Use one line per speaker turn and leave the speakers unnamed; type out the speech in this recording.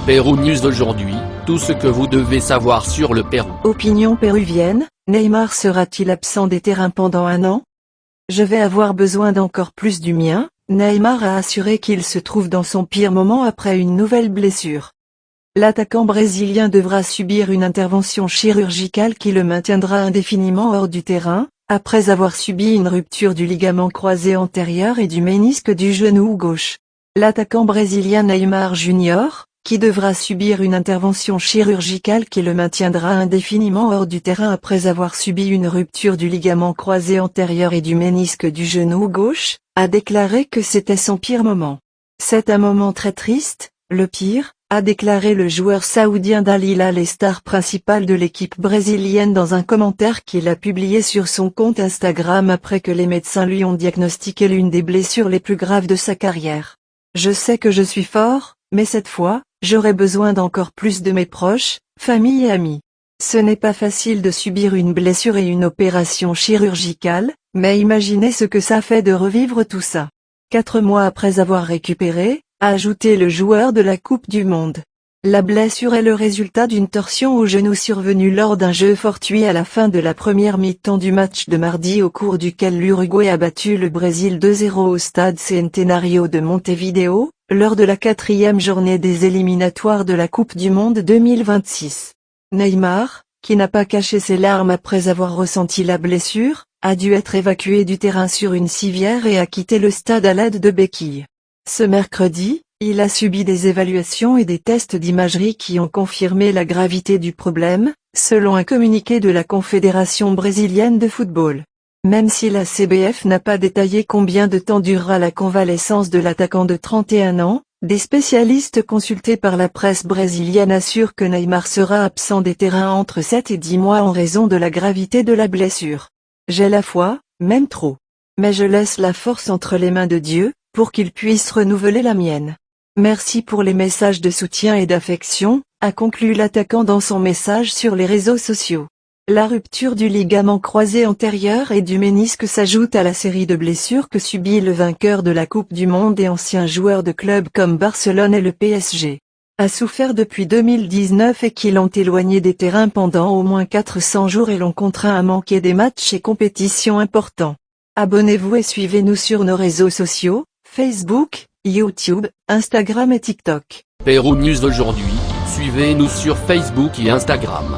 Pérou News aujourd'hui, tout ce que vous devez savoir sur le Pérou.
Opinion péruvienne, Neymar sera-t-il absent des terrains pendant un an? Je vais avoir besoin d'encore plus du mien, Neymar a assuré qu'il se trouve dans son pire moment après une nouvelle blessure. L'attaquant brésilien devra subir une intervention chirurgicale qui le maintiendra indéfiniment hors du terrain, après avoir subi une rupture du ligament croisé antérieur et du ménisque du genou gauche. L'attaquant brésilien Neymar Jr., qui devra subir une intervention chirurgicale qui le maintiendra indéfiniment hors du terrain après avoir subi une rupture du ligament croisé antérieur et du ménisque du genou gauche, a déclaré que c'était son pire moment. C'est un moment très triste, le pire, a déclaré le joueur saoudien d'Al Hilal et star principal de l'équipe brésilienne dans un commentaire qu'il a publié sur son compte Instagram après que les médecins lui ont diagnostiqué l'une des blessures les plus graves de sa carrière. Je sais que je suis fort, mais cette fois, j'aurai besoin d'encore plus de mes proches, famille et amis. Ce n'est pas facile de subir une blessure et une opération chirurgicale, mais imaginez ce que ça fait de revivre tout ça. 4 mois après avoir récupéré, a ajouté le joueur de la Coupe du Monde. La blessure est le résultat d'une torsion au genou survenue lors d'un jeu fortuit à la fin de la première mi-temps du match de mardi au cours duquel l'Uruguay a battu le Brésil 2-0 au stade Centenario de Montevideo, lors de la 4e journée des éliminatoires de la Coupe du Monde 2026. Neymar, qui n'a pas caché ses larmes après avoir ressenti la blessure, a dû être évacué du terrain sur une civière et a quitté le stade à l'aide de béquilles. Ce mercredi, il a subi des évaluations et des tests d'imagerie qui ont confirmé la gravité du problème, selon un communiqué de la Confédération brésilienne de football. Même si la CBF n'a pas détaillé combien de temps durera la convalescence de l'attaquant de 31 ans, des spécialistes consultés par la presse brésilienne assurent que Neymar sera absent des terrains entre 7 et 10 mois en raison de la gravité de la blessure. J'ai la foi, même trop. Mais je laisse la force entre les mains de Dieu, pour qu'il puisse renouveler la mienne. Merci pour les messages de soutien et d'affection, a conclu l'attaquant dans son message sur les réseaux sociaux. La rupture du ligament croisé antérieur et du ménisque s'ajoute à la série de blessures que subit le vainqueur de la Coupe du Monde et ancien joueur de clubs comme Barcelone et le PSG. A souffert depuis 2019 et qui l'ont éloigné des terrains pendant au moins 400 jours et l'ont contraint à manquer des matchs et compétitions importants. Abonnez-vous et suivez-nous sur nos réseaux sociaux, Facebook, YouTube, Instagram et TikTok.
Pérou News aujourd'hui, suivez-nous sur Facebook et Instagram.